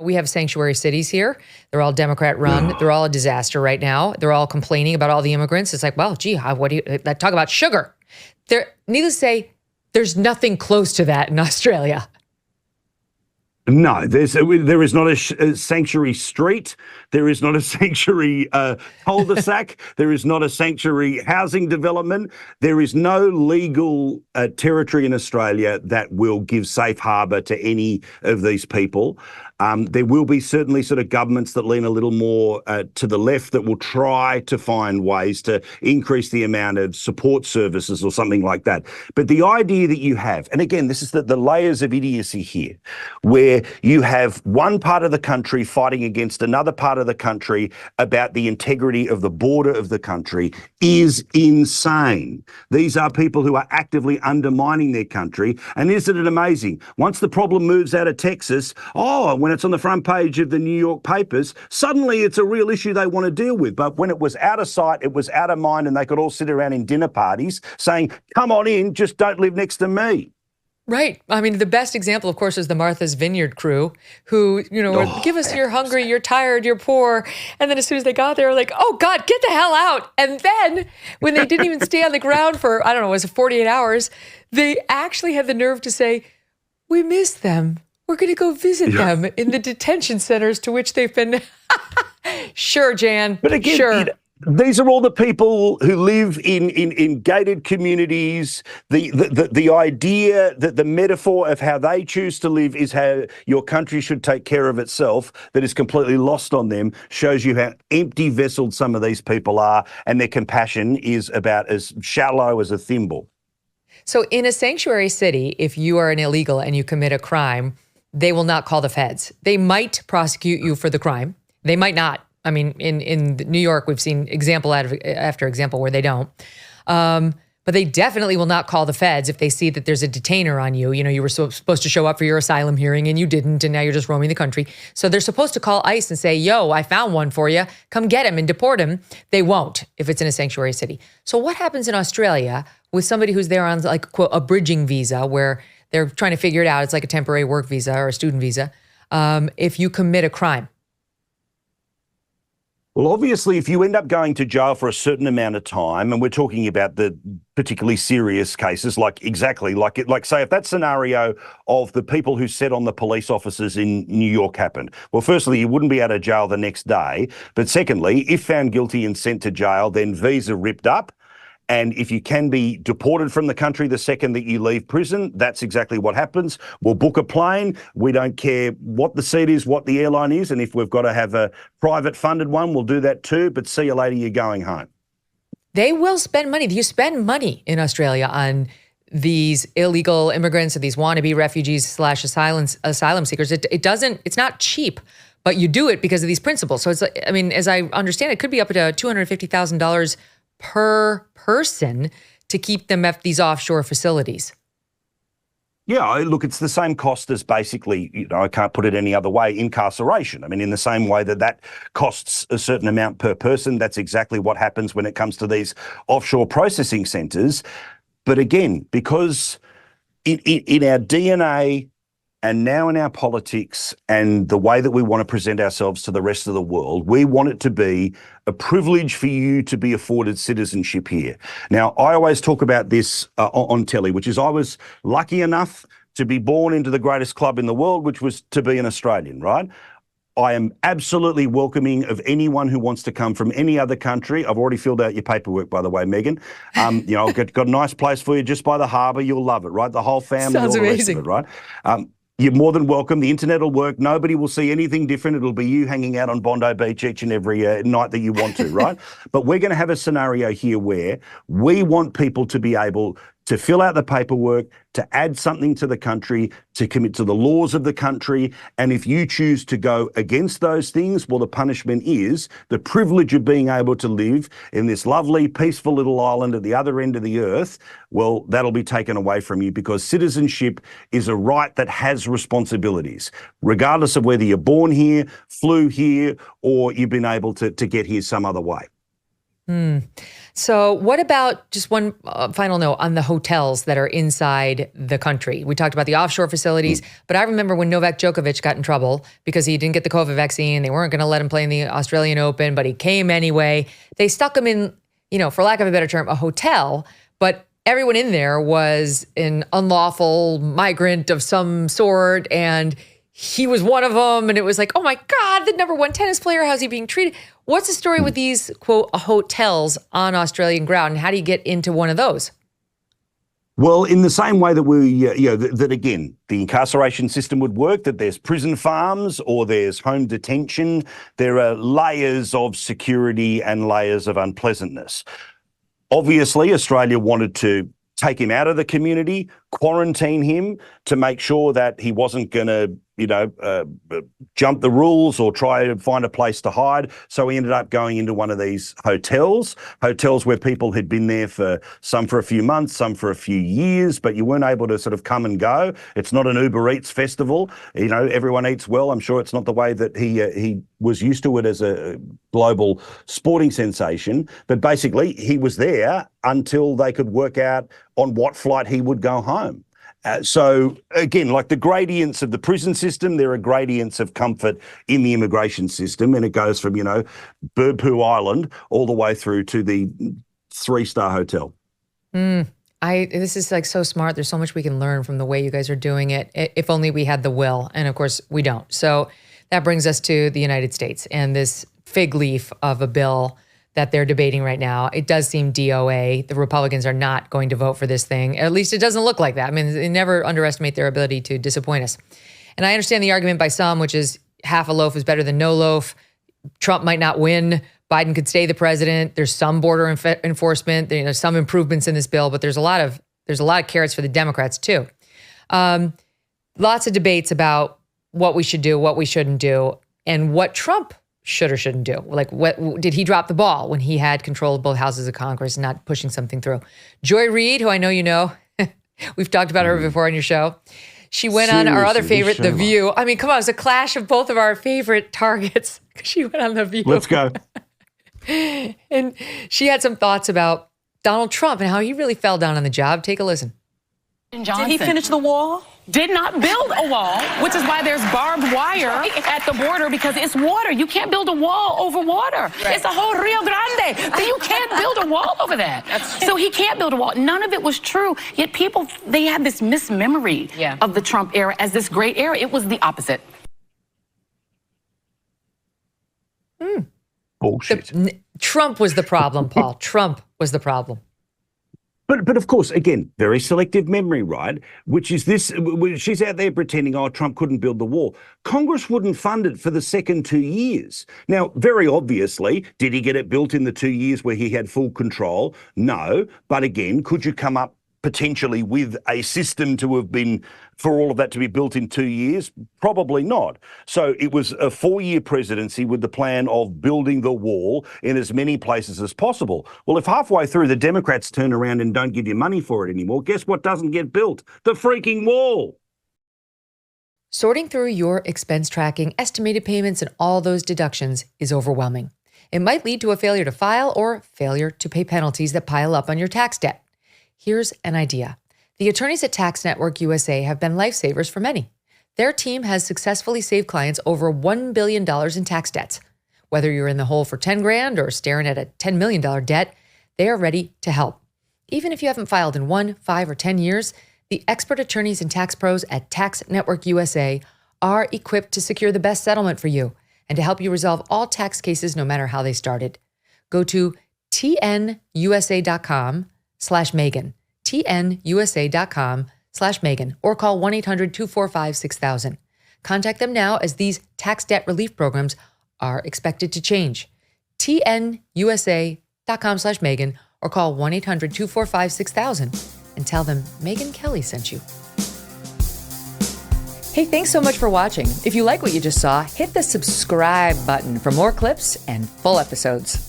We have sanctuary cities here. They're all Democrat run. They're all a disaster right now. They're all complaining about all the immigrants. It's like, well, gee, what do you talk about sugar? Needless to say, there's nothing close to that in Australia. No, there is not a sanctuary street. There is not a sanctuary cul-de-sac. There is not a sanctuary housing development. There is no legal territory in Australia that will give safe harbour to any of these people. There will be certainly sort of governments that lean a little more to the left that will try to find ways to increase the amount of support services or something like that. But the idea that you have, and again, this is the layers of idiocy here, where you have one part of the country fighting against another part of the country about the integrity of the border of the country is insane. These are people who are actively undermining their country. And isn't it amazing? Once the problem moves out of Texas, when it's on the front page of the New York papers, suddenly it's a real issue they want to deal with. But when it was out of sight, it was out of mind, and they could all sit around in dinner parties saying, come on in, just don't live next to me. Right. I mean, the best example, of course, is the Martha's Vineyard crew who, give us you're hungry, you're tired, you're poor. And then as soon as they got there, like, oh, God, get the hell out. And then when they didn't even stay on the ground for, I don't know, was it 48 hours, they actually had the nerve to say, we miss them. We're going to go visit them in the detention centers to which they've been. Sure, Jan. But again, sure. These are all the people who live in gated communities. The idea that the metaphor of how they choose to live is how your country should take care of itself, that is completely lost on them, shows you how empty-vesseled some of these people are, and their compassion is about as shallow as a thimble. So in a sanctuary city, if you are an illegal and you commit a crime, they will not call the feds. They might prosecute you for the crime. They might not. I mean, in New York, we've seen example after example where they don't. But they definitely will not call the feds if they see that there's a detainer on you. You were supposed to show up for your asylum hearing and you didn't, and now you're just roaming the country. So they're supposed to call ICE and say, yo, I found one for you. Come get him and deport him. They won't if it's in a sanctuary city. So what happens in Australia with somebody who's there on, like, quote, a bridging visa where they're trying to figure it out? It's like a temporary work visa or a student visa. If you commit a crime. Well, obviously, if you end up going to jail for a certain amount of time, and we're talking about the particularly serious cases, like say if that scenario of the people who set on the police officers in New York happened, well, firstly, you wouldn't be out of jail the next day. But secondly, if found guilty and sent to jail, then visa ripped up. And if you can be deported from the country the second that you leave prison, that's exactly what happens. We'll book a plane. We don't care what the seat is, what the airline is. And if we've got to have a private funded one, we'll do that too. But see you later, you're going home. They will spend money. You spend money in Australia on these illegal immigrants or these wannabe refugees / asylum seekers. It's not cheap, but you do it because of these principles. So it's, I mean, as I understand, it could be up to $250,000 per person to keep them at these offshore facilities. Yeah, look, it's the same cost as basically, I can't put it any other way, incarceration. I mean, in the same way that costs a certain amount per person, that's exactly what happens when it comes to these offshore processing centres. But again, because in our DNA and now in our politics and the way that we want to present ourselves to the rest of the world, we want it to be a privilege for you to be afforded citizenship here. Now, I always talk about this on telly, which is I was lucky enough to be born into the greatest club in the world, which was to be an Australian, right? I am absolutely welcoming of anyone who wants to come from any other country. I've already filled out your paperwork, by the way, Megyn. I've got a nice place for you just by the harbour. You'll love it, right? The whole family, sounds all the amazing. rest of it, right? You're more than welcome. The internet will work. Nobody will see anything different. It'll be you hanging out on Bondi Beach each and every night that you want to, right? But we're going to have a scenario here where we want people to be able to fill out the paperwork, to add something to the country, to commit to the laws of the country. And if you choose to go against those things, well, the punishment is the privilege of being able to live in this lovely, peaceful little island at the other end of the earth. Well, that'll be taken away from you, because citizenship is a right that has responsibilities, regardless of whether you're born here, flew here, or you've been able to get here some other way. So what about just one final note on the hotels that are inside the country? We talked about the offshore facilities, but I remember when Novak Djokovic got in trouble because he didn't get the COVID vaccine. They weren't going to let him play in the Australian Open, but he came anyway. They stuck him in, for lack of a better term, a hotel, but everyone in there was an unlawful migrant of some sort, and he was one of them. And it was like, oh my God, the number one tennis player, how's he being treated? What's the story with these, quote, hotels on Australian ground? And how do you get into one of those? Well, in the same way that that again, the incarceration system would work, that there's prison farms or there's home detention, there are layers of security and layers of unpleasantness. Obviously, Australia wanted to take him out of the community, quarantine him to make sure that he wasn't going to, jump the rules or try to find a place to hide. So he ended up going into one of these hotels where people had been there for a few months, some for a few years, but you weren't able to sort of come and go. It's not an Uber Eats festival. Everyone eats well. I'm sure it's not the way that he was used to it as a global sporting sensation. But basically, he was there until they could work out on what flight he would go home. So again, like the gradients of the prison system, there are gradients of comfort in the immigration system, and it goes from, Bird Poo Island all the way through to the 3-star hotel. This is like so smart. There's so much we can learn from the way you guys are doing it, if only we had the will. And of course, we don't. So that brings us to the United States and this fig leaf of a bill that they're debating right now. It does seem DOA. The Republicans are not going to vote for this thing. At least it doesn't look like that. I mean, they never underestimate their ability to disappoint us. And I understand the argument by some, which is half a loaf is better than no loaf. Trump might not win. Biden could stay the president. There's some border enforcement. There's some improvements in this bill, but there's a lot of carrots for the Democrats too. Lots of debates about what we should do, what we shouldn't do, and what Trump should or shouldn't do. Like, what did he drop the ball when he had control of both houses of Congress, not pushing something through? Joy Reid, who I know you know, we've talked about her before on your show. She went on our other favorite, The View. I mean, come on, it was a clash of both of our favorite targets. She went on The View. Let's go. And she had some thoughts about Donald Trump and how he really fell down on the job. Take a listen. Did he finish the wall? Did not build a wall, which is why there's barbed wire at the border, because it's water. You can't build a wall over water. Right. It's a whole Rio Grande. So you can't build a wall over that. So he can't build a wall. None of it was true. Yet people, they had this mismemory of the Trump era as this great era. It was the opposite. Bullshit. Trump was the problem, Paul. Trump was the problem. But of course, again, very selective memory, right? Which is this, she's out there pretending, Trump couldn't build the wall. Congress wouldn't fund it for the second 2 years. Now, very obviously, did he get it built in the 2 years where he had full control? No. But again, could you come up potentially with a system to have been, for all of that to be built in 2 years? Probably not. So it was a 4-year presidency with the plan of building the wall in as many places as possible. Well, if halfway through the Democrats turn around and don't give you money for it anymore, guess what doesn't get built? The freaking wall. Sorting through your expense tracking, estimated payments, and all those deductions is overwhelming. It might lead to a failure to file or failure to pay penalties that pile up on your tax debt. Here's an idea. The attorneys at Tax Network USA have been lifesavers for many. Their team has successfully saved clients over $1 billion in tax debts. Whether you're in the hole for 10 grand or staring at a $10 million debt, they are ready to help. Even if you haven't filed in 1, 5, or 10 years, the expert attorneys and tax pros at Tax Network USA are equipped to secure the best settlement for you and to help you resolve all tax cases no matter how they started. Go to tnusa.com/Megyn, tnusa.com/Megyn, or call 1-800-245-6000. Contact them now as these tax debt relief programs are expected to change. tnusa.com/Megyn, or call 1-800-245-6000 and tell them Megyn Kelly sent you. Hey, thanks so much for watching. If you like what you just saw, hit the subscribe button for more clips and full episodes.